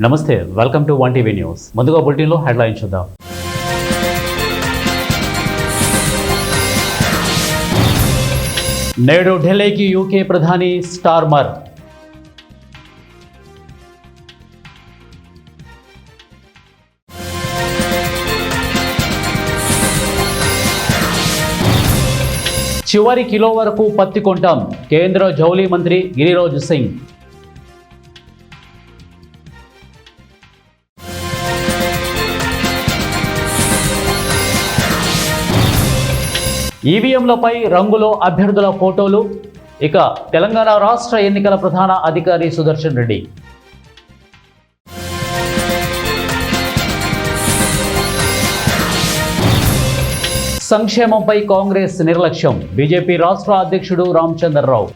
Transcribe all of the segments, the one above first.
నమస్తే, welcome to 1TV news. ముందుగా బులెటిన్లో హెడ్లైన్ చూద్దాం. నేడు ఢిల్లీకి యూకే ప్రధాని స్టార్మర్. చివరి కిలో వరకు పత్తి కొంటాం, కేంద్ర జౌళి మంత్రి గిరిరాజ్ సింగ్. ఈవీఎంలపై రంగులో అభ్యర్థుల ఫోటోలు. ఇక తెలంగాణ రాష్ట్ర ఎన్నికల ప్రధాన అధికారి సుదర్శన్ రెడ్డి. సంక్షేమంపై కాంగ్రెస్ నిర్లక్ష్యం, బీజేపీ రాష్ట్ర అధ్యక్షుడు రామచంద్రరావు.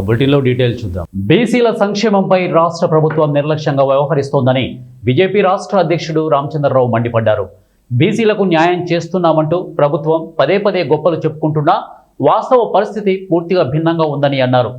బులెటిన్లో డీటెయిల్ చూద్దాం. బీసీల సంక్షేమంపై రాష్ట్ర ప్రభుత్వం నిర్లక్ష్యంగా వ్యవహరిస్తోందని బీజేపీ రాష్ట్ర అధ్యక్షుడు రామచంద్రరావు మండిపడ్డారు. బీసీలకు న్యాయం చేస్తున్నామంటూ ప్రభుత్వం పదే పదే గొప్పలు చెప్పుకుంటున్నా వాస్తవ పరిస్థితి పూర్తిగా భిన్నంగా ఉందని అన్నారు.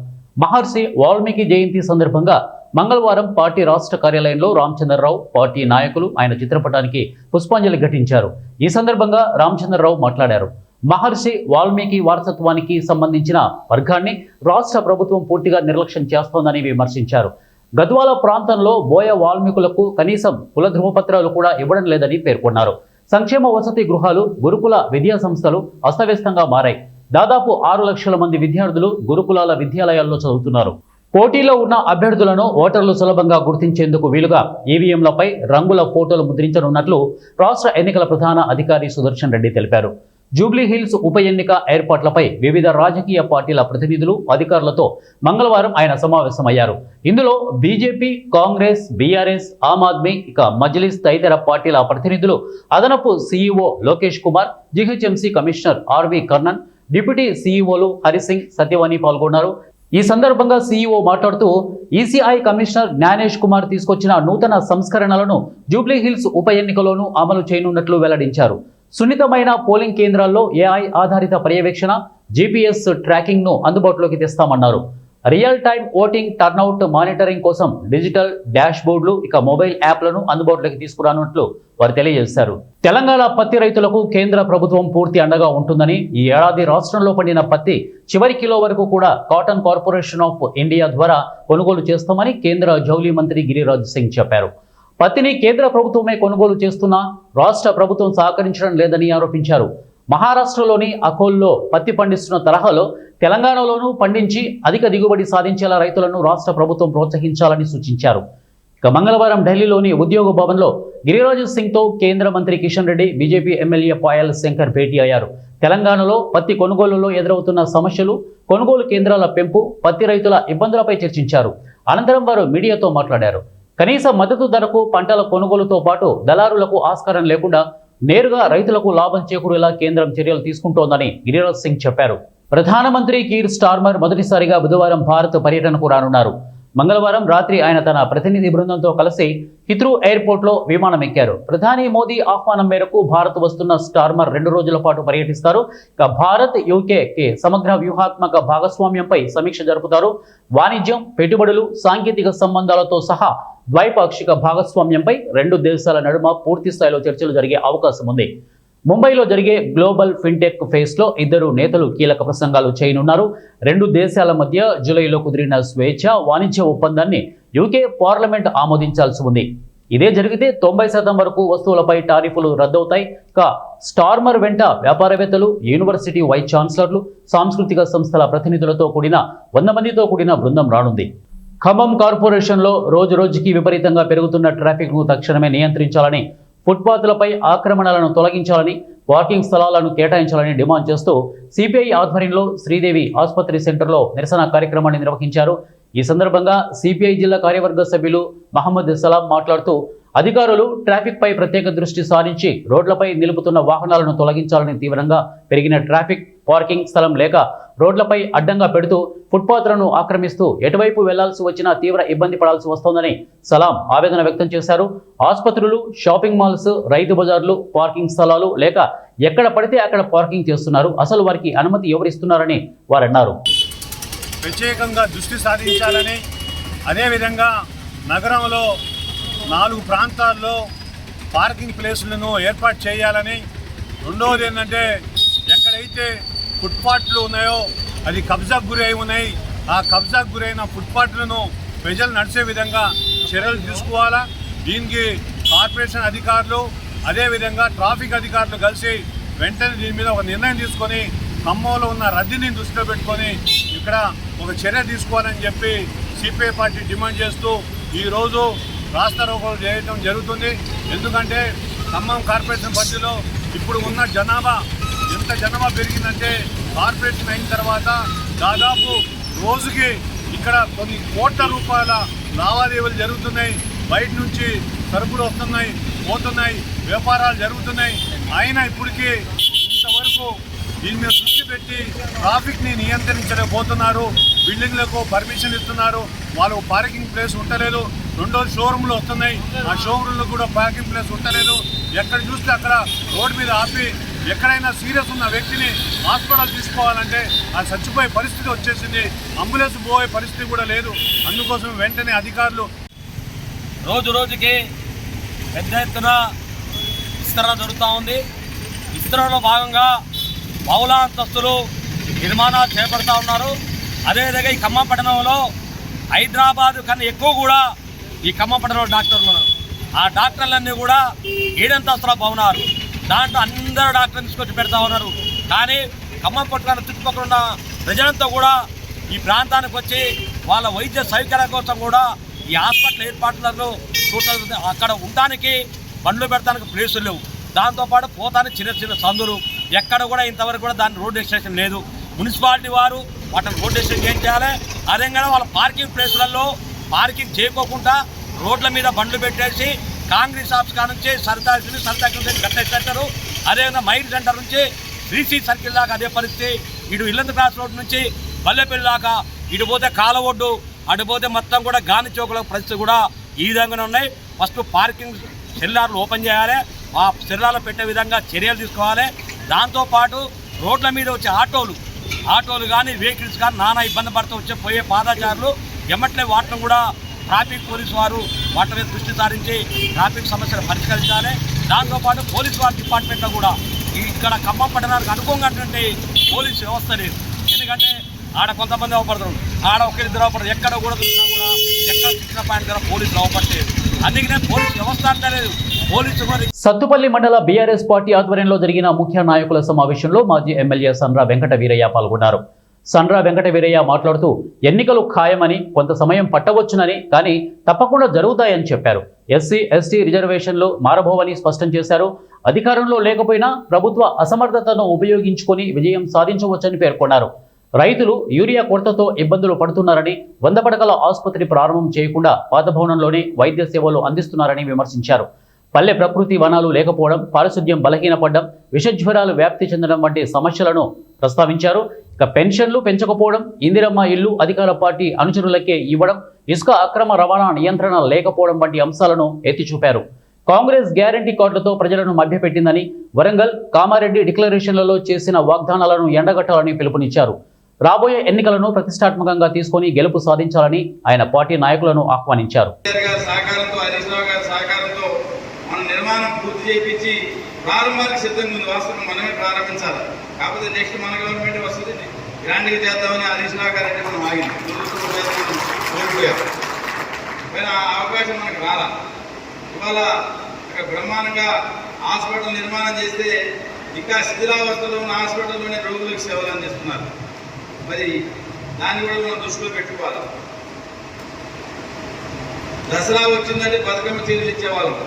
మహర్షి వాల్మీకి జయంతి సందర్భంగా మంగళవారం పార్టీ రాష్ట్ర కార్యాలయంలో రామచంద్రరావు, పార్టీ నాయకులు ఆయన చిత్రపటానికి పుష్పాంజలి ఘటించారు. ఈ సందర్భంగా రామచంద్రరావు మాట్లాడారు. మహర్షి వాల్మీకి వారసత్వానికి సంబంధించిన వర్గాన్ని రాష్ట్ర ప్రభుత్వం పూర్తిగా నిర్లక్ష్యం చేస్తోందని విమర్శించారు. గద్వాల ప్రాంతంలో బోయ వాల్మీకులకు కనీసం కుల ధృవపత్రాలు కూడా ఇవ్వడం లేదని పేర్కొన్నారు. సంక్షేమ వసతి గృహాలు, గురుకుల విద్యా సంస్థలు అస్తవ్యస్తంగా మారాయి. దాదాపు 6 లక్షల మంది విద్యార్థులు గురుకులాల విద్యాలయాల్లో చదువుతున్నారు. పోటీలో ఉన్న అభ్యర్థులను ఓటర్లు సులభంగా గుర్తించేందుకు వీలుగా ఈవీఎంలపై రంగుల ఫోటోలు ముద్రించనున్నట్లు రాష్ట్ర ఎన్నికల ప్రధాన అధికారి సుదర్శన్ రెడ్డి తెలిపారు. జూబ్లీ హిల్స్ ఉప ఎన్నిక ఏర్పాట్లపై వివిధ రాజకీయ పార్టీల ప్రతినిధులు, అధికారులతో మంగళవారం ఆయన సమావేశమయ్యారు. ఇందులో BJP, Congress, BRS, Aam Aadmi, ఇక మజ్లిస్ తదితర పార్టీల ప్రతినిధులు, అదనపు CEO Lokesh Kumar, GHMC commissioner RV Karnan, deputy సీఈఓలు హరిసింగ్, సత్యవాణి పాల్గొన్నారు. ఈ సందర్భంగా సీఈఓ మాట్లాడుతూ ఈసీఐ కమిషనర్ జ్ఞానేష్ కుమార్ తీసుకొచ్చిన నూతన సంస్కరణలను జూబ్లీ హిల్స్ ఉప ఎన్నికలోనూ అమలు చేయనున్నట్లు వెల్లడించారు. సున్నితమైన పోలింగ్ కేంద్రాల్లో ఏఐ ఆధారిత పర్యవేక్షణ, జీపీఎస్ ట్రాకింగ్ను అందుబాటులోకి తెస్తామన్నారు. Real time voting turnout monitoring కోసం డిజిటల్ డాష్ బోర్డులు, ఇక మొబైల్ యాప్లను అందుబాటులోకి తీసుకురానున్నట్లు వారు తెలియజేశారు. తెలంగాణ పత్తి రైతులకు కేంద్ర ప్రభుత్వం పూర్తి అండగా ఉంటుందని, ఈ ఏడాది రాష్ట్రంలో పండిన పత్తి చివరి కిలో వరకు కూడా కాటన్ కార్పొరేషన్ ఆఫ్ ఇండియా ద్వారా కొనుగోలు చేస్తామని కేంద్ర జౌళి మంత్రి గిరిరాజ్ సింగ్ చెప్పారు. పత్తిని కేంద్ర ప్రభుత్వమే కొనుగోలు చేస్తున్నా రాష్ట్ర ప్రభుత్వం సహకరించడం లేదని ఆరోపించారు. మహారాష్ట్రలోని అకోల్లో పత్తి పండిస్తున్న తరహాలో తెలంగాణలోనూ పండించి అధిక దిగుబడి సాధించేలా రైతులను రాష్ట్ర ప్రభుత్వం ప్రోత్సహించాలని సూచించారు. ఇక మంగళవారం ఢిల్లీలోని ఉద్యోగ భవన్లో గిరిరాజ్ సింగ్తో కేంద్ర మంత్రి కిషన్ రెడ్డి, బీజేపీ ఎమ్మెల్యే పాయల్ శంకర్ భేటీ అయ్యారు. తెలంగాణలో పత్తి కొనుగోలులో ఎదురవుతున్న సమస్యలు, కొనుగోలు కేంద్రాల పెంపు, పత్తి రైతుల ఇబ్బందులపై చర్చించారు. అనంతరం వారు మీడియాతో మాట్లాడారు. కనీస మద్దతు ధరకు పంటల కొనుగోలుతో పాటు దళారులకు ఆస్కారం లేకుండా నేరుగా రైతులకు లాభం చేకూరేలా కేంద్రం చర్యలు తీసుకుంటోందని గిరిరాజ్ సింగ్ చెప్పారు. ప్రధానమంత్రి కీర్ స్టార్మర్ మొదటిసారిగా బుధవారం భారత్ పర్యటనకు రానున్నారు. మంగళవారం రాత్రి ఆయన తన ప్రతినిధి బృందంతో కలిసి హిత్రూ ఎయిర్పోర్ట్లో విమానం ఎక్కారు. ప్రధాని మోదీ ఆహ్వానం మేరకు భారత్ వస్తున్న స్టార్మర్ 2 రోజుల పాటు పర్యటిస్తారు. ఇక భారత్, యూకే సమగ్ర వ్యూహాత్మక భాగస్వామ్యంపై సమీక్ష జరుపుతారు. వాణిజ్యం, పెట్టుబడులు, సాంకేతిక సంబంధాలతో సహా ద్వైపాక్షిక భాగస్వామ్యంపై 2 దేశాల నడుమ పూర్తి స్థాయిలో చర్చలు జరిగే అవకాశం ఉంది. ముంబైలో జరిగే గ్లోబల్ ఫిన్టెక్ ఫేస్లో ఇద్దరు నేతలు కీలక ప్రసంగాలు చేయనున్నారు. 2 దేశాల మధ్య జూలైలో కుదిరిన స్వేచ్ఛ వాణిజ్య ఒప్పందాన్ని యూకే పార్లమెంట్ ఆమోదించాల్సి ఉంది. ఇదే జరిగితే 90% వరకు వస్తువులపై టారిఫ్లు రద్దవుతాయి. ఇక స్టార్మర్ వెంట వ్యాపారవేత్తలు, యూనివర్సిటీ వైస్ ఛాన్సలర్లు, సాంస్కృతిక సంస్థల ప్రతినిధులతో కూడిన 100 మందితో కూడిన బృందం రానుంది. ఖమ్మం కార్పొరేషన్లో రోజురోజుకి విపరీతంగా పెరుగుతున్న ట్రాఫిక్ను తక్షణమే నియంత్రించాలని, ఫుట్పాత్లపై ఆక్రమణలను తొలగించాలని, పార్కింగ్ స్థలాలను కేటాయించాలని డిమాండ్ చేస్తూ సిపిఐ ఆధ్వర్యంలో శ్రీదేవి ఆసుపత్రి సెంటర్లో నిరసన కార్యక్రమాన్ని నిర్వహించారు. ఈ సందర్భంగా సిపిఐ జిల్లా కార్యవర్గ సభ్యులు మహమ్మద్ సలాం మాట్లాడుతూ అధికారులు ట్రాఫిక్ పై ప్రత్యేక దృష్టి సారించి రోడ్లపై నిలుపుతున్న వాహనాలను తొలగించాలని, తీవ్రంగా పెరిగిన ట్రాఫిక్, పార్కింగ్ స్థలం లేక రోడ్లపై అడ్డంగా పెడుతూ ఫుట్పాత్లను ఆక్రమిస్తూ ఎటువైపు వెళ్లాల్సి వచ్చినా తీవ్ర ఇబ్బంది పడాల్సి వస్తోందని సలాం ఆవేదన వ్యక్తం చేశారు. ఆసుపత్రులు, షాపింగ్ మాల్స్, రైతు బజార్లు, పార్కింగ్ స్థలాలు లేక ఎక్కడ పడితే అక్కడ పార్కింగ్ చేస్తున్నారు. అసలు వారికి అనుమతి ఎవరిస్తున్నారని వారన్నారు. ప్రత్యేకంగా దృష్టి సారించాలని, అదేవిధంగా నగరంలో 4 ప్రాంతాల్లో పార్కింగ్ ప్లేసులను ఏర్పాటు చేయాలని, రెండవది ఏంటంటే ఎక్కడైతే ఫుట్పాత్లు ఉన్నాయో అది కబ్జాకు గురై ఉన్నాయి, ఆ కబ్జాకు గురైన ఫుట్పాత్లను ప్రజలు నడిచే విధంగా చర్యలు తీసుకోవాలా. దీనికి కార్పొరేషన్ అధికారులు అదేవిధంగా ట్రాఫిక్ అధికారులు కలిసి వెంటనే దీని మీద ఒక నిర్ణయం తీసుకొని ఖమ్మంలో ఉన్న రద్దీని దృష్టిలో పెట్టుకొని ఇక్కడ ఒక చర్య తీసుకోవాలని చెప్పి సిపిఐ పార్టీ డిమాండ్ చేస్తూ ఈరోజు రాస్తారోకోలు చేయడం జరుగుతుంది. ఎందుకంటే ఖమ్మం కార్పొరేషన్ పరిధిలో ఇప్పుడు ఉన్న జనాభా ఎంత జనాభా పెరిగిందంటే కార్పొరేషన్ అయిన తర్వాత దాదాపు రోజుకి ఇక్కడ కొన్ని కోట్ల రూపాయల లావాదేవీలు జరుగుతున్నాయి. బయట నుంచి సరుకులు వస్తున్నాయి, పోతున్నాయి, వ్యాపారాలు జరుగుతున్నాయి. అయినా ఇప్పటికీ ఇంతవరకు దీని మీద దృష్టి పెట్టి ట్రాఫిక్ని నియంత్రించలేకపోతున్నారు. బిల్డింగ్లకు పర్మిషన్ ఇస్తున్నారు, వాళ్ళకు పార్కింగ్ ప్లేస్ ఉండలేదు. రెండోది షోరూమ్లు వస్తున్నాయి, ఆ షోరూమ్లో కూడా పార్కింగ్ ప్లేస్ ఉండలేదు. ఎక్కడ చూస్తే అక్కడ రోడ్డు మీద ఆపి ఎక్కడైనా సీరియస్ ఉన్న వ్యక్తిని హాస్పిటల్ తీసుకోవాలంటే ఆ చచ్చిపోయే పరిస్థితి వచ్చేసింది. అంబులెన్స్ పోయే పరిస్థితి కూడా లేదు. అందుకోసం వెంటనే అధికారులు రోజు రోజుకి పెద్ద ఎత్తున విస్తరణ జరుగుతూ ఉంది. విస్తరణలో భాగంగా బహుళ అంతస్తులు నిర్మాణాలు చేపడుతూ ఉన్నారు. అదేవిధంగా ఈ ఖమ్మం పట్టణంలో హైదరాబాద్ కన్నా ఎక్కువ కూడా ఈ ఖమ్మం పట్టణంలో డాక్టర్లు ఉన్నారు. ఆ డాక్టర్లన్నీ కూడా 7 అంతస్తుల భవనాలు, దాంట్లో అందరూ డాక్టర్లు తీసుకొచ్చి పెడతా ఉన్నారు. కానీ ఖమ్మం పట్టణ చుట్టుపక్కల ఉన్న ప్రజలంతా కూడా ఈ ప్రాంతానికి వచ్చి వాళ్ళ వైద్య సౌకర్యాల కోసం కూడా ఈ హాస్పిటల్ ఏర్పాట్లలో అక్కడ ఉండడానికి బండ్లు పెడతానికి ప్లేసులు లేవు. దాంతోపాటు పోతానికి చిన్న చిన్న సందులు, ఎక్కడ కూడా ఇంతవరకు కూడా దాని రోడ్ ఎక్స్టెన్షన్ లేదు. మున్సిపాలిటీ వారు వాటిని రోడ్ ఎక్స్టెన్షన్ ఏం చేయాలి, అదేవిధంగా వాళ్ళ పార్కింగ్ ప్లేసులలో పార్కింగ్ చేయకోకుండా రోడ్ల మీద బండ్లు పెట్టేసి కాంగ్రెస్ ఆఫీస్ కాడ నుంచి సరితా నుంచి కట్టేస్తారు. అదేవిధంగా మైల్ సెంటర్ నుంచి శ్రీశ్రీ సర్కిల్ దాకా అదే పరిస్థితి. ఇటు ఇల్లందు క్రాస్ రోడ్ నుంచి బల్లెపల్లి దాకా, ఇటు పోతే కాలవొడ్డు, అటు పోతే మొత్తం కూడా గాని చౌకుల పరిస్థితి కూడా ఈ విధంగానే ఉన్నాయి. ఫస్ట్ పార్కింగ్ సెల్లార్లు ఓపెన్ చేయాలి, ఆ సెల్లార్లు పెట్టే విధంగా చర్యలు తీసుకోవాలి. దాంతోపాటు రోడ్ల మీద వచ్చే ఆటోలు కానీ వెహికల్స్ కానీ నానా ఇబ్బంది పడుతూ వచ్చే పోయే పాదచారులు ఎమ్మట్లే వాటిని కూడా ట్రాఫిక్ పోలీసు వారు వాటి మీద దృష్టి సారించి ట్రాఫిక్ సమస్యలు పరిష్కరించాలి. దాంతోపాటు పోలీసు వారి డిపార్ట్మెంట్లో కూడా ఇక్కడ ఖమ్మం పట్టణానికి అనుకోగానే పోలీసు వ్యవస్థ లేదు. ఎందుకంటే ఆడ కొంతమంది అవపడతారు, ఆడ ఒకరిద్దరు అవపడతారు, ఎక్కడ కూడా చూసినా కూడా ఎక్కడ శిక్షణ పాయింట్ దగ్గర పోలీసులు అవపడలేదు. అందుకనే పోలీసు వ్యవస్థ అంటలేదు. సత్తుపల్లి మండల బీఆర్ఎస్ పార్టీ ఆధ్వర్యంలో జరిగిన ముఖ్య నాయకుల సమావేశంలో మాజీ ఎమ్మెల్యే సండ్ర వెంకట వీరయ్య పాల్గొన్నారు. సండ్ర వెంకట వీరయ్య మాట్లాడుతూ ఎన్నికలు ఖాయమని, కొంత సమయం పట్టవచ్చునని, కానీ తప్పకుండా జరుగుతాయని చెప్పారు. ఎస్సీ ఎస్టీ రిజర్వేషన్లు మారబోవని స్పష్టం చేశారు. అధికారంలో లేకపోయినా ప్రభుత్వ అసమర్థతను ఉపయోగించుకొని విజయం సాధించవచ్చని పేర్కొన్నారు. రైతులు యూరియా కొరతతో ఇబ్బందులు పడుతున్నారని, 100 పడకల ఆసుపత్రి ప్రారంభం చేయకుండా పాత భవనంలోనే వైద్య సేవలు అందిస్తున్నారని విమర్శించారు. పల్లె ప్రకృతి వనాలు లేకపోవడం, పారిశుద్ధ్యం బలహీనపడడం, విషజ్వరాలు వ్యాప్తి చెందడం వంటి సమస్యలను ప్రస్తావించారు. ఇక పెన్షన్లు పెంచకపోవడం, ఇందిరమ్మ ఇల్లు అధికార పార్టీ అనుచరులకే ఇవ్వడం, ఇసుక అక్రమ రవాణా నియంత్రణ లేకపోవడం వంటి అంశాలను ఎత్తి చూపారు. కాంగ్రెస్ గ్యారంటీ కార్డులతో ప్రజలను మభ్యపెట్టిందని, వరంగల్ కామారెడ్డి డిక్లరేషన్లలో చేసిన వాగ్దానాలను ఎండగట్టాలని పిలుపునిచ్చారు. రాబోయే ఎన్నికలను ప్రతిష్టాత్మకంగా తీసుకొని గెలుపు సాధించాలని ఆయన పార్టీ నాయకులను ఆహ్వానించారు. నిర్మాణం పూర్తి చేయించి ప్రారంభానికి సిద్ధంగా ఉంది. వాస్తవం మనమే ప్రారంభించాలి. కాకపోతే నెక్స్ట్ మన గవర్నమెంట్ వస్తుంది, గ్రాండ్గా చేద్దామని హరీష్ రావు గారు అంటే మనం ఆగింది, కోల్పోయారు. కానీ ఆ అవకాశం మనకు రాలా. ఇవాళ అక్కడ బ్రహ్మాండంగా హాస్పిటల్ నిర్మాణం చేస్తే ఇంకా శిథిలావస్థలో ఉన్న హాస్పిటల్లోనే రోగులకు సేవలు అందిస్తున్నారు. మరి దాన్ని కూడా మనం దృష్టిలో పెట్టుకోవాలి. దసరా వచ్చిందంటే బతుకమ్మ చీరలు ఇచ్చేవాళ్ళం,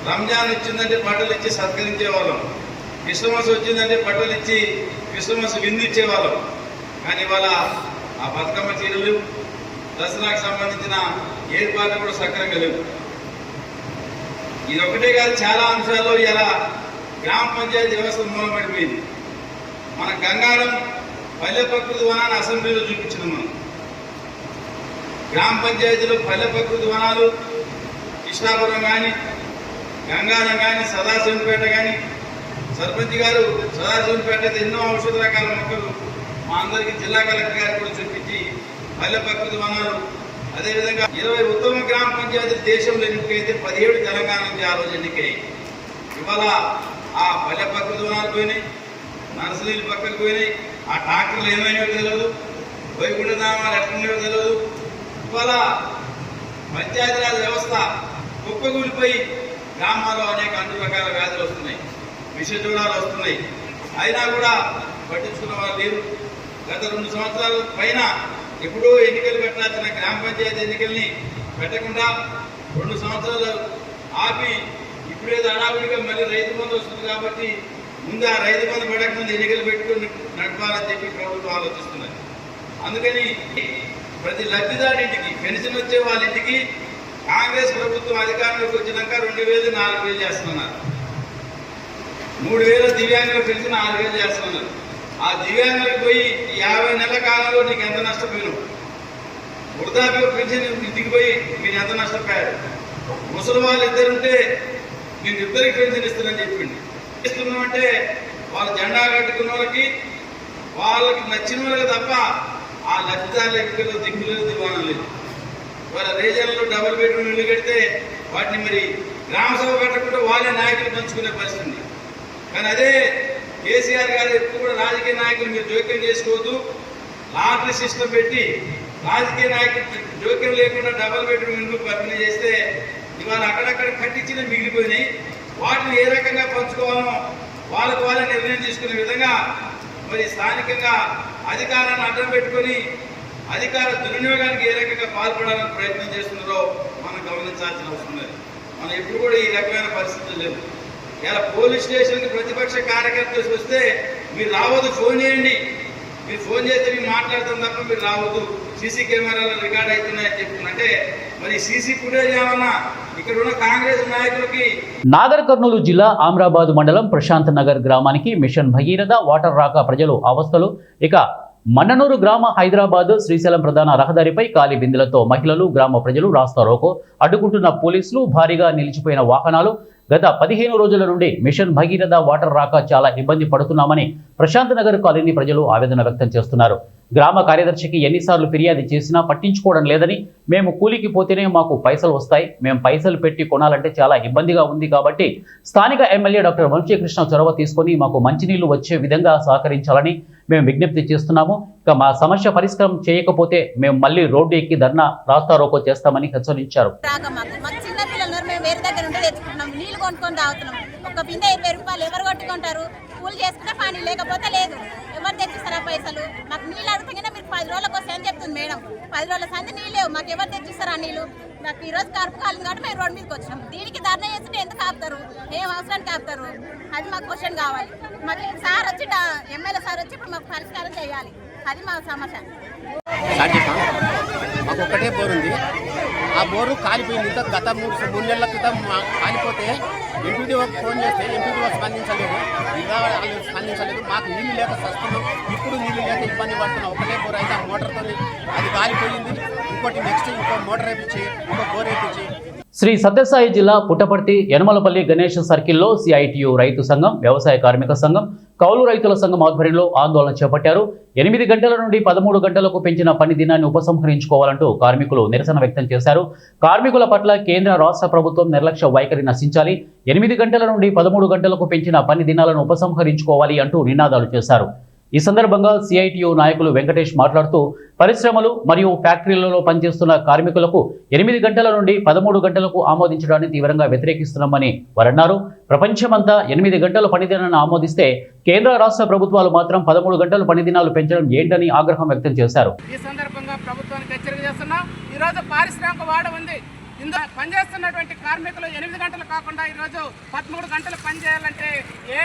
రంజాన్ వచ్చిందంటే బట్టలు ఇచ్చి సత్కరించేవాళ్ళం, క్రిస్మస్ వచ్చిందంటే బట్టలు ఇచ్చి క్రిస్మస్ విందు ఇచ్చేవాళ్ళం. కానీ ఇవాళ ఆ బతుకమ్మ చీరలు, దసరాకు సంబంధించిన ఏర్పాట్లు కూడా సక్రమంగా లేవు. ఇది ఒకటే కాదు, చాలా అంశాల్లో ఇలా గ్రామ పంచాయతీ వ్యవస్థ మూలపడిపోయింది. మన గంగారం పల్లె ప్రకృతి వనాన్ని అసెంబ్లీలో చూపించినాం. మనం గ్రామ పంచాయతీలో పల్లె ప్రకృతి వనాలు కృష్ణాపురం కానీ, గంగారం కానీ, సదాశివపేట కానీ సర్పంచ్ గారు సదాశివపేట ఎన్నో ఔషధ రకాల మొక్కలు మా అందరికీ జిల్లా కలెక్టర్ గారు కూడా చూపించి పల్లె ప్రకృతి వనాలు, అదేవిధంగా 20 ఉత్తమ గ్రామ పంచాయతీలు దేశంలో ఎన్నికైతే 17 తెలంగాణ నుంచి ఆ రోజు ఎన్నికయ్యాయి. ఇవాళ ఆ పల్లె ప్రకృతి వనాలు పోయినాయి, నర్సరీలు పక్కకు పోయినాయి, ఆ ట్రాక్టర్లు ఏమైనాయో తెలియదు, వైకుంఠధామాలు ఎట్లున్నాయో తెలియదు. ఇవాళ పంచాయతీరాజ్ వ్యవస్థ కుప్పగూలిపోయి గ్రామాల్లో అనేక అన్ని రకాల వ్యాధులు వస్తున్నాయి, విషజ్వరాలు వస్తున్నాయి. అయినా కూడా పట్టించుకున్న వాళ్ళు లేరు. గత 2 సంవత్సరాల పైన ఎప్పుడో ఎన్నికలు పెట్టాల్సిన గ్రామ పంచాయతీ ఎన్నికల్ని పెట్టకుండా 2 సంవత్సరాలు ఆపి ఇప్పుడేదో అడావుడిగా మళ్ళీ రైతు బంధు వస్తుంది కాబట్టి ముందు ఆ రైతు బంధు పడకముందు ఎన్నికలు పెట్టుకుని నడపాలని చెప్పి ప్రభుత్వం ఆలోచిస్తున్నది. అందుకని ప్రతి లబ్ధిదారింటికి పెన్షన్ వచ్చే వాళ్ళ ఇంటికి కాంగ్రెస్ ప్రభుత్వం అధికారంలోకి వచ్చినాక 2,000, 4,000 చేస్తున్నారు. 3,000 దివ్యాంగుల పెన్షన్ 6,000 చేస్తున్నారు. ఆ దివ్యాంగులకు పోయి 50 నెలల కాలంలో నీకు ఎంత నష్టపోయినావు? వృద్ధాప్య పెన్షన్ ఇంటికి పోయి మీరు ఎంత నష్టపోయారు? ముసలి వాళ్ళు ఇద్దరుంటే నేను ఇద్దరికి పెన్షన్ ఇస్తానని చెప్పింది. ఇస్తున్నామంటే వాళ్ళ జెండా కట్టుకున్న వాళ్ళకి నచ్చిన వాళ్ళకి తప్ప ఆ లబ్ధిదారుల ఎన్నికల్లో దిక్కులేదు, దివాణం లేదు. వాళ్ళ రీజన్లో డబుల్ బెడ్రూమ్ ఇల్లు కడితే వాటిని మరి గ్రామ సభ పెట్టకుండా వాళ్ళే నాయకులు పంచుకునే పరిస్థితి. కానీ అదే కేసీఆర్ గారు ఎప్పుడు కూడా రాజకీయ నాయకులు మీరు జోక్యం చేసుకోవద్దు, లాటరీ సిస్టమ్ పెట్టి రాజకీయ నాయకులు జోక్యం లేకుండా డబుల్ బెడ్రూమ్ ఇల్లు పంపిణీ చేస్తే ఇవాళ అక్కడక్కడ కట్టించిన మిగిలిపోయినాయి. వాటిని ఏ రకంగా పంచుకోవాలో వాళ్ళకు వాళ్ళే నిర్ణయం తీసుకునే విధంగా మరి స్థానికంగా అధికారాన్ని అడ్డం పెట్టుకొని అధికార దుర్వినియోగానికి ఏ రకంగా పాల్పడాలని ప్రయత్నం చేస్తున్నారో మనం గమనించాల్సిన అవసరం లేదు. మనం ఎప్పుడు కూడా ఈ రకమైన పరిస్థితులు లేవు. ఇలా పోలీస్ స్టేషన్కి ప్రతిపక్ష కార్యకర్తలు వస్తే మీరు రావద్దు, ఫోన్ చేయండి. మీరు ఫోన్ చేస్తే మేము మాట్లాడతాం తప్ప మీరు రావద్దు, సీసీ కెమెరాలో రికార్డ్ అవుతున్నాయని చెప్తున్నట్టే మరి సీసీ ఫుటేజ్ ఏమన్నా ఇక్కడ ఉన్న కాంగ్రెస్ నాయకులకి. నాగర్ కర్నూలు జిల్లా ఆమ్రాబాద్ మండలం ప్రశాంత్ నగర్ గ్రామానికి మిషన్ భగీరథ వాటర్ రాక ప్రజలు అవస్థలు. ఇక మన్ననూరు గ్రామ హైదరాబాద్ శ్రీశైలం ప్రధాన రహదారిపై ఖాళీ బిందెలతో మహిళలు, గ్రామ ప్రజలు రాస్తారోకో అడ్డుకుంటున్న పోలీసులు, భారీగా నిలిచిపోయిన వాహనాలు. గత 15 రోజుల నుండి మిషన్ భగీరథ వాటర్ రాక చాలా ఇబ్బంది పడుతున్నామని ప్రశాంత్ నగర్ కాలనీ ప్రజలు ఆవేదన వ్యక్తం చేస్తున్నారు. గ్రామ కార్యదర్శికి ఎన్నిసార్లు ఫిర్యాదు చేసినా పట్టించుకోవడం లేదని, మేము కూలికి పోతేనే మాకు పైసలు వస్తాయి, మేము పైసలు పెట్టి కొనాలంటే చాలా ఇబ్బందిగా ఉంది కాబట్టి స్థానిక ఎమ్మెల్యే డాక్టర్ వంశీకృష్ణ చొరవ తీసుకొని మాకు మంచినీళ్లు వచ్చే విధంగా సహకరించాలని మేము విజ్ఞప్తి చేస్తున్నాము. ఇక మా సమస్య పరిష్కారం చేయకపోతే మేము మళ్ళీ రోడ్డు ఎక్కి ధర్నా రాస్తారోకో చేస్తామని హెచ్చరించారు. నీళ్ళు కొనుక్కొని తాగుతున్నాం. ఒక బిందె 20 రూపాయలు ఎవరు కొట్టుకుంటారు? కూలి చేసుకుంటే పని లేకపోతే లేదు. ఎవరు తెచ్చిస్తారా పైసలు? మాకు నీళ్ళు అడుగుతానే మీరు 10 రోజులకు వస్తాయని చెప్తుంది మేడం. 10 రోజుల సంది నీళ్ళు లేవు, మాకు ఎవరు తెచ్చిస్తారా నీళ్ళు? మాకు ఈరోజు కరుపు కాలింది కాబట్టి మేము రోడ్డు మీదకి వచ్చినాం. దీనికి ధర్నా చేస్తుంటే ఎందుకు ఆపుతారు? ఏం అవసరానికి ఆపుతారు? అది మాకు క్వశ్చన్ కావాలి. మాకు సార్ వచ్చి ఎమ్మెల్యే సార్ వచ్చి ఇప్పుడు మాకు పరిష్కారం చేయాలి. అది మా సమస్య. మాకు ఒకటే బోర్ ఉంది, ఆ బోరు కాలిపోయింది. గత 3 నెలల క్రితం కాలిపోతే ఎంపీడీఓకి ఫోన్ చేస్తే ఎంపీడీఓ స్పందించలేదు, ఇలా వాళ్ళు స్పందించలేదు. మాకు నీళ్ళు లేక వస్తున్నాం, ఇప్పుడు నీళ్ళు లేక ఇబ్బంది పడుతున్నాం. ఒకటే బోర్ అయితే ఆ మోటార్తో అది కాలిపోయింది. ఇంకోటి నెక్స్ట్ ఇంకో మోటార్ వేయించి ఇంకో బోర్ వేయించి. శ్రీ సత్యసాయి జిల్లా పుట్టపర్తి యనమలపల్లి గణేష్ సర్కిల్లో సిఐటియు రైతు సంఘం, వ్యవసాయ కార్మిక సంఘం, కౌలు రైతుల సంఘం ఆధ్వర్యంలో ఆందోళన చేపట్టారు. 8 గంటల నుండి 13 గంటలకు పెంచిన పని దినాన్ని ఉపసంహరించుకోవాలంటూ కార్మికులు నిరసన వ్యక్తం చేశారు. కార్మికుల పట్ల కేంద్ర రాష్ట్ర ప్రభుత్వం నిర్లక్ష్య వైఖరి నశించాలి, 8 గంటల నుండి 13 గంటలకు పెంచిన పని దినాలను ఉపసంహరించుకోవాలి అంటూ నినాదాలు చేశారు. ఈ సందర్భంగా సిఐటియు నాయకులు వెంకటేష్ మాట్లాడుతూ పరిశ్రమలు మరియు ఫ్యాక్టరీలలో పనిచేస్తున్న కార్మికులకు 8 గంటల నుండి 13 గంటలకు ఆమోదించడాన్ని తీవ్రంగా వ్యతిరేకిస్తున్నామని వారన్నారు. ప్రపంచమంతా 8 గంటల పనిదినాన్ని ఆమోదిస్తే కేంద్ర రాష్ట్ర ప్రభుత్వాలు మాత్రం 13 గంటల పనిదినాలు పెంచడం ఏంటని ఆగ్రహం వ్యక్తం చేశారు. ఈ సందర్భంగా ప్రభుత్వానికి హెచ్చరిక చేస్తున్నాం. ఈరోజు పారిశ్రామిక వాడ ఉంది, ఇందులో పనిచేస్తున్నటువంటి కార్మికులు 8 గంటలు కాకుండా ఈరోజు 13 గంటలు పనిచేయాలంటే ఏ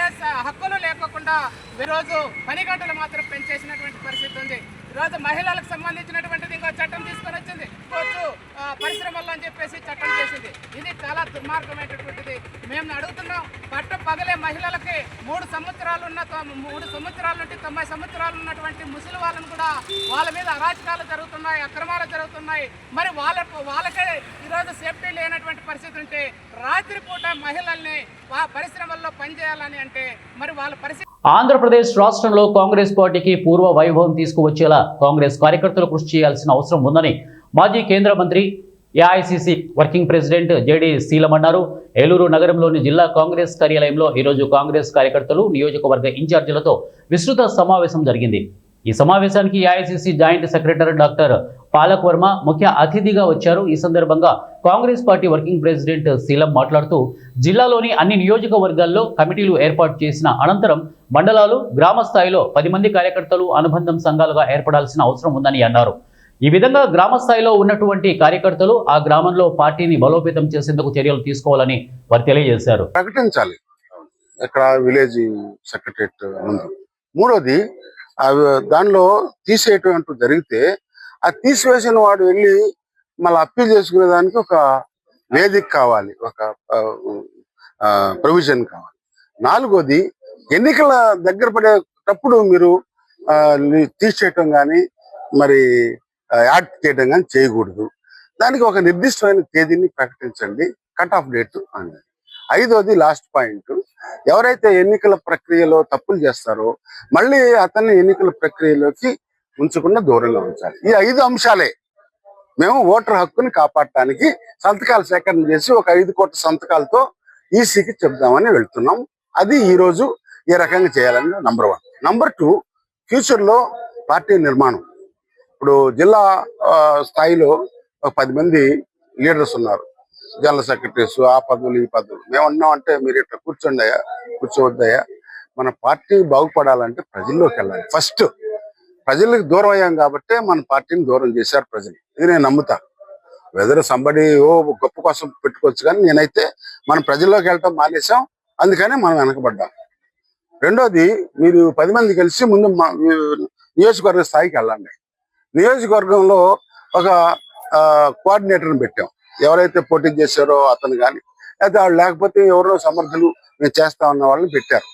హక్కులు లేకుండా ఈరోజు పని గంటలు మాత్రం పెంచేసినటువంటి పరిస్థితి ఉంది. ఈరోజు మహిళలకు సంబంధించినటువంటిది ఇంకో చట్టం తీసుకొని వచ్చింది. పరిశ్రమల్లో అని చెప్పేసి చట్టం చేసింది. ఇది చాలా దుర్మార్గమైనటువంటిది. మేము అడుగుతున్నాం, పట్ట పగలే మహిళలకి 3 సంవత్సరాలు నుండి 90 సంవత్సరాలు ఉన్నటువంటి ముసలి వాళ్ళను కూడా వాళ్ళ మీద అరాచకాలు జరుగుతున్నాయి, అక్రమాలు జరుగుతున్నాయి. మరి వాళ్ళకే ఈరోజు సేఫ్టీ లేనటువంటి పరిస్థితి ఉంటే రాత్రిపూట మహిళల్ని పరిశ్రమల్లో పనిచేయాలని అంటే మరి వాళ్ళ పరిస్థితి. ఆంధ్రప్రదేశ్ రాష్ట్రంలో కాంగ్రెస్ పార్టీకి పూర్వ వైభవం తీసుకువచ్చేలా కాంగ్రెస్ కార్యకర్తలు కృషి చేయాల్సిన అవసరం ఉందని మాజీ కేంద్ర మంత్రి ఏఐసిసి వర్కింగ్ ప్రెసిడెంట్ జేడి శీలం అన్నారు. ఏలూరు నగరంలోని జిల్లా కాంగ్రెస్ కార్యాలయంలో ఈరోజు కాంగ్రెస్ కార్యకర్తలు, నియోజకవర్గ ఇన్ఛార్జీలతో విస్తృత సమావేశం జరిగింది. ఈ సమావేశానికి AICC joint secretary doctor palak Varma ముఖ్య అతిథిగా వచ్చారు. ఈ సందర్భంగా కాంగ్రెస్ పార్టీ వర్కింగ్ ప్రెసిడెంట్ శీలం మాట్లాడుతూ జిల్లాలోని అన్ని నియోజకవర్గాల్లో కమిటీలు ఏర్పాటు చేసిన అనంతరం మండలాలు, గ్రామ స్థాయిలో 10 మంది కార్యకర్తలు అనుబంధం సంఘాలుగా ఏర్పడాల్సిన అవసరం ఉందని అన్నారు. ఈ విధంగా గ్రామ స్థాయిలో ఉన్నటువంటి కార్యకర్తలు ఆ గ్రామంలో పార్టీని బలోపేతం చేసేందుకు చర్యలు తీసుకోవాలని వారు తెలియజేశారు. ప్రకటించాలి ఇక్కడ విలేజ్ సెక్రటరేట్ ముందు. మూడోది దానిలో తీసేయటం అంటూ జరిగితే ఆ తీసివేసిన వాడు వెళ్ళి మళ్ళీ అప్పీల్ చేసుకునే దానికి ఒక వేదిక కావాలి, ఒక ప్రొవిజన్ కావాలి. నాలుగోది ఎన్నికల దగ్గర పడేటప్పుడు మీరు తీసేయటం కానీ మరి యాడ్ చేయడం కానీ చేయకూడదు. దానికి ఒక నిర్దిష్టమైన తేదీని ప్రకటించండి, కట్ ఆఫ్ డేట్ అని. ఐదోది లాస్ట్ పాయింట్, ఎవరైతే ఎన్నికల ప్రక్రియలో తప్పులు చేస్తారో మళ్ళీ అతన్ని ఎన్నికల ప్రక్రియలోకి ఉంచకుండా దూరంగా ఉంచాలి. ఈ 5 అంశాలే మేము ఓటర్ హక్కుని కాపాడటానికి సంతకాలు సేకరణ చేసి ఒక 5 కోట్ల సంతకాలతో ఈసీకి చెప్దామని వెళ్తున్నాం. అది ఈరోజు ఈ రకంగా చేయాలని నంబర్ 1. నంబర్ 2, ఫ్యూచర్లో పార్టీ నిర్మాణం. ఇప్పుడు జిల్లా స్థాయిలో ఒక 10 మంది లీడర్స్ ఉన్నారు, జనరల్ సెక్రటరీస్, ఆ పదవులు ఈ పదవులు. మేము అన్నామంటే మీరు ఇట్లా కూర్చోవద్దయ్యా. మన పార్టీ బాగుపడాలంటే ప్రజల్లోకి వెళ్ళాలి. ఫస్ట్ ప్రజలకు దూరం అయ్యాం కాబట్టి మన పార్టీని దూరం చేశారు ప్రజలు. ఇది నేను నమ్ముతా. వెదర్ సంబడి గొప్ప కోసం పెట్టుకోవచ్చు, కానీ నేనైతే మనం ప్రజల్లోకి వెళ్ళటం మానేసాం, అందుకనే మనం వెనకబడ్డాం. రెండోది, మీరు 10 మంది కలిసి ముందు నియోజకవర్గ స్థాయికి వెళ్ళండి. నియోజకవర్గంలో ఒక కోఆర్డినేటర్ని పెట్టాం. ఎవరైతే పోటీ చేశారో అతను కానీ, అయితే వాళ్ళు లేకపోతే ఎవరో సమర్థులు మేము చేస్తా ఉన్న వాళ్ళని పెట్టారు.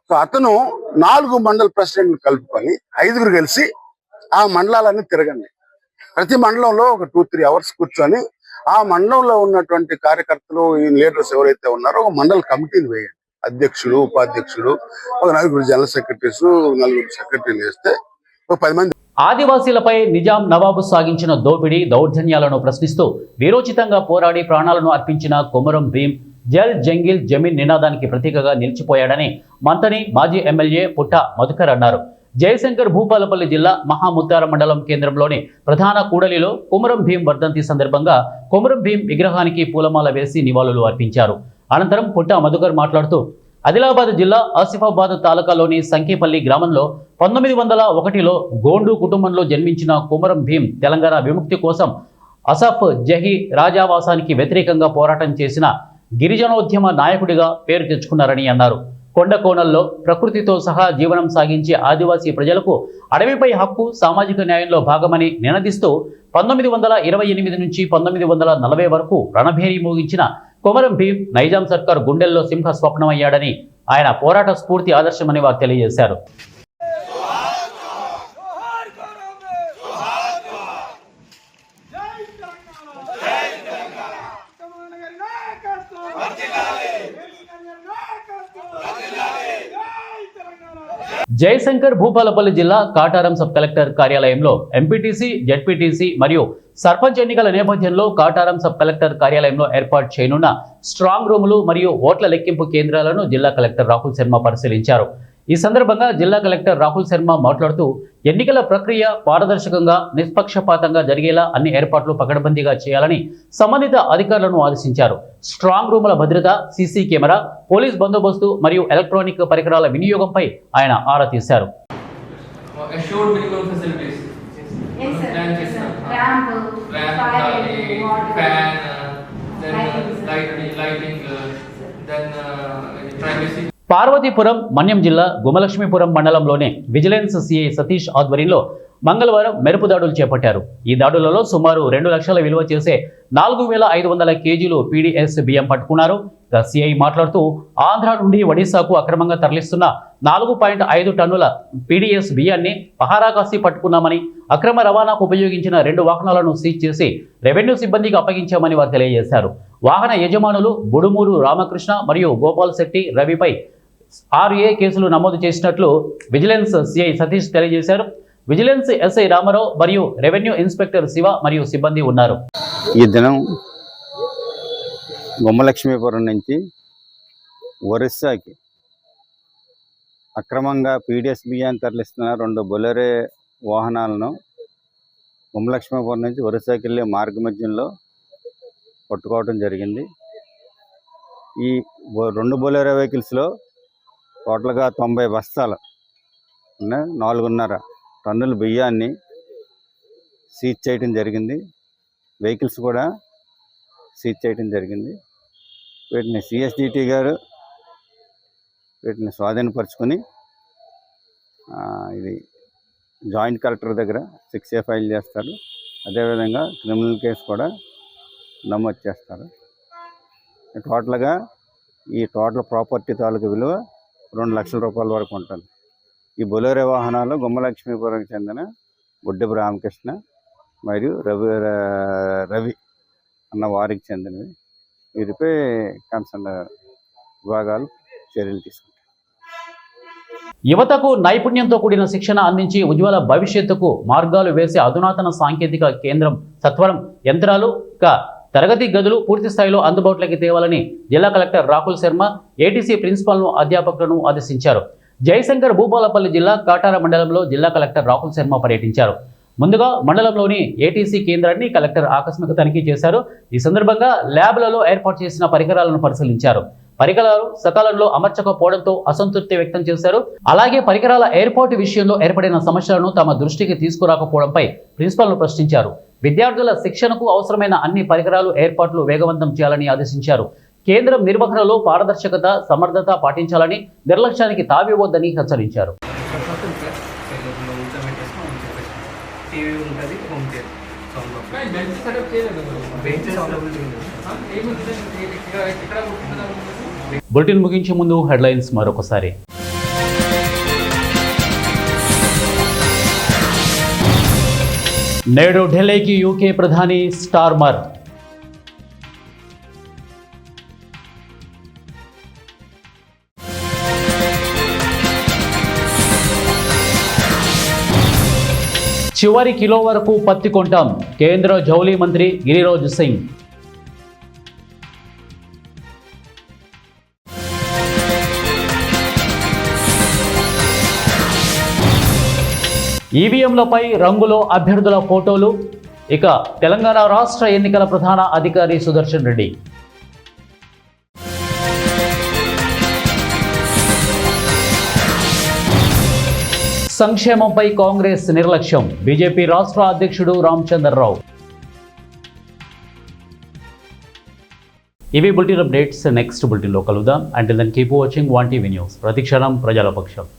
సో అతను 4 మండల ప్రెసిడెంట్లు కలుపుకొని 5గురు కలిసి ఆ మండలాలన్నీ తిరగండి. ప్రతి మండలంలో ఒక 2-3 అవర్స్ కూర్చొని ఆ మండలంలో ఉన్నటువంటి కార్యకర్తలు, ఈ లీడర్స్ ఎవరైతే ఉన్నారో ఒక మండల కమిటీని వేయండి. అధ్యక్షుడు, ఉపాధ్యక్షుడు, ఒక 4 జనరల్ సెక్రటరీస్, 4 సెక్రటరీలు వేస్తే ఒక 10 మంది. ఆదివాసీలపై నిజాం నవాబు సాగించిన దోపిడీ, దౌర్జన్యాలను ప్రశ్నిస్తూ వీరోచితంగా పోరాడి ప్రాణాలను అర్పించిన కొమరం భీం జల్ జంగిల్ జమీన్ నినాదానికి ప్రతీకగా నిలిచిపోయాడని మంతని మాజీ ఎమ్మెల్యే పుట్ట మధుకర్ అన్నారు. జయశంకర్ భూపాలపల్లి జిల్లా మహాముత్తార మండలం కేంద్రంలోని ప్రధాన కూడలిలో కొమరం భీం వర్ధంతి సందర్భంగా కొమరం భీం విగ్రహానికి పూలమాల వేసి నివాళులు అర్పించారు. అనంతరం పుట్ట మధుకర్ మాట్లాడుతూ ఆదిలాబాద్ జిల్లా ఆసిఫాబాద్ తాలూకాలోని సంకేపల్లి గ్రామంలో 1901లో గోండు కుటుంబంలో జన్మించిన కొమరం భీం తెలంగాణ విముక్తి కోసం అసఫ్ జహీ రాజావాసానికి వ్యతిరేకంగా పోరాటం చేసిన గిరిజనోద్యమ నాయకుడిగా పేరు తెచ్చుకున్నారని అన్నారు. కొండ కోణల్లో ప్రకృతితో సహా జీవనం సాగించే ఆదివాసీ ప్రజలకు అడవిపై హక్కు సామాజిక న్యాయంలో భాగమని నినదిస్తూ 1928 నుంచి 1940 వరకు రణభేరి మోగించిన కొమరం భీం నైజాం సర్కార్ గుండెల్లో సింహ స్వప్నమయ్యాడని, ఆయన పోరాట స్ఫూర్తి ఆదర్శమని వారు తెలియజేశారు. జయశంకర్ భూపాలపల్లి జిల్లా కాటారం సబ్ కలెక్టర్ కార్యాలయంలో ఎంపీటీసీ, జెడ్పీటీసీ మరియు సర్పంచ్ ఎన్నికల నేపథ్యంలో కాటారం సబ్ కలెక్టర్ కార్యాలయంలో ఏర్పాటు చేయనున్న స్ట్రాంగ్ రూములు మరియు ఓట్ల లెక్కింపు కేంద్రాలను జిల్లా కలెక్టర్ రాహుల్ శర్మ పరిశీలించారు. ఈ సందర్భంగా జిల్లా కలెక్టర్ రాహుల్ శర్మ మాట్లాడుతూ ఎన్నికల ప్రక్రియ పారదర్శకంగా, నిష్పక్షపాతంగా జరిగేలా అన్ని ఏర్పాట్లు పకడ్బందీగా చేయాలని సంబంధిత అధికారులను ఆదేశించారు. స్ట్రాంగ్ రూముల భద్రత, సీసీ కెమెరా, పోలీస్ బందోబస్తు మరియు ఎలక్ట్రానిక్ పరికరాల వినియోగంపై ఆయన ఆరా తీశారు. పార్వతీపురం మన్యం జిల్లా గుమలక్ష్మీపురం మండలంలోని విజిలెన్స్ సిఐ సతీష్ ఆధ్వర్యంలో మంగళవారం మెరుపు దాడులు చేపట్టారు. ఈ దాడులలో సుమారు 2 లక్షల విలువ చేసే 4,500 కేజీలు పీడీఎస్ బియ్యం పట్టుకున్నారు. సిఐ మాట్లాడుతూ ఆంధ్ర నుండి ఒడిశాకు అక్రమంగా తరలిస్తున్న 4.5 టన్నుల పీడీఎస్ బియ్యాన్ని పహారా కాసి పట్టుకున్నామని, అక్రమ రవాణాకు ఉపయోగించిన 2 వాహనాలను సీజ్ చేసి రెవెన్యూ సిబ్బందికి అప్పగించామని వారు తెలియజేశారు. వాహన యజమానులు బుడుమూరు రామకృష్ణ మరియు గోపాల్ శెట్టి రవిపై RA కేసులు నమోదు చేసినట్లు విజిలెన్స్ సిఐ సతీష్ తెలియజేశారు. విజిలెన్స్ ఎస్ఐ రామారావు మరియు రెవెన్యూ ఇన్స్పెక్టర్ శివ మరియు సిబ్బంది ఉన్నారు. ఈ దినం గుమ్మలక్ష్మీపురం నుంచి ఒరిస్సాకి అక్రమంగా పీడిఎస్ బియ్యాన్ని తరలిస్తున్న 2 బొలెరో వాహనాలను గుమ్మలక్ష్మీపురం నుంచి ఒరిస్సాకి వెళ్ళే మార్గ మధ్యంలో పట్టుకోవడం జరిగింది. ఈ 2 బొలెరో వెహికల్స్లో టోటల్గా 90 బస్తాలు 4.5 టన్నుల బియ్యాన్ని సీజ్ చేయడం జరిగింది. వెహికల్స్ కూడా సీజ్ చేయడం జరిగింది. వీటిని సిఎస్డిటి గారు వీటిని స్వాధీనపరుచుకొని ఇది జాయింట్ కలెక్టర్ దగ్గర 6A ఫైల్ చేస్తారు. అదేవిధంగా క్రిమినల్ కేసు కూడా నమోదు చేస్తారు. టోటల్గా ఈ టోటల్ ప్రాపర్టీ తాలూకు విలువ 2 లక్షల రూపాయల వరకు ఉంటుంది. ఈ బొలెరో వాహనాలు గుమ్మలక్ష్మీపురంకి చెందిన గుడ్డెపు రామకృష్ణ మరియు రవి అన్న వారికి చెందినవి. వీరిపై కన్సర్న్ విభాగాలు చర్యలు తీసుకుంటారు. యువతకు నైపుణ్యంతో కూడిన శిక్షణ అందించి ఉజ్వల భవిష్యత్తుకు మార్గాలు వేసే అధునాతన సాంకేతిక కేంద్రం సత్వరం యంత్రాలు, తరగతి గదులు పూర్తి స్థాయిలో అందుబాటులోకి తేవాలని జిల్లా కలెక్టర్ రాహుల్ శర్మ ఏటీసీ ప్రిన్సిపాల్ను, అధ్యాపకులను ఆదేశించారు. జయశంకర్ భూపాలపల్లి జిల్లా కాటార మండలంలో జిల్లా కలెక్టర్ రాహుల్ శర్మ పర్యటించారు. ముందుగా మండలంలోని ఏటీసీ కేంద్రాన్ని కలెక్టర్ ఆకస్మిక తనిఖీ చేశారు. ఈ సందర్భంగా ల్యాబ్లలో ఏర్పాటు చేసిన పరికరాలను పరిశీలించారు. పరికరాలు సకాలంలో అమర్చకపోవడంతో అసంతృప్తి వ్యక్తం చేశారు. అలాగే పరికరాల ఏర్పాటు విషయంలో ఏర్పడిన సమస్యలను తమ దృష్టికి తీసుకురాకపోవడంపై ప్రిన్సిపల్ను ప్రశ్నించారు. విద్యార్థుల శిక్షణకు అవసరమైన అన్ని పరికరాలు ఏర్పాట్లు వేగవంతం చేయాలని ఆదేశించారు. కేంద్రం నిర్వహణలో పారదర్శకత, సమర్థత పాటించాలని, నిర్లక్ష్యానికి తావివ్వొద్దని హెచ్చరించారు. బులెటిన్ ముగించే ముందు హెడ్లైన్స్ మరొకసారి. నేడు ఢిల్లీకి యూకే ప్రధాని స్టార్మర్. చివరి కిలో వరకు పత్తి కొంటాం, కేంద్ర జౌళి మంత్రి గిరిరాజ్ సింగ్. ఈవీఎంలపై రంగులో అభ్యర్థుల ఫోటోలు. ఇక తెలంగాణ రాష్ట్ర ఎన్నికల ప్రధాన అధికారి సుదర్శన్ రెడ్డి. సంక్షేమంపై కాంగ్రెస్ నిర్లక్ష్యం, బీజేపీ రాష్ట్ర అధ్యక్షుడు రామచంద్రరావు. ఇవి బులెటిన్ అప్డేట్స్. నెక్స్ట్ బులెటిన్లో కలుద్దాం. Until then keep watching 1TV news. ప్రతిక్షణం ప్రజల పక్షం.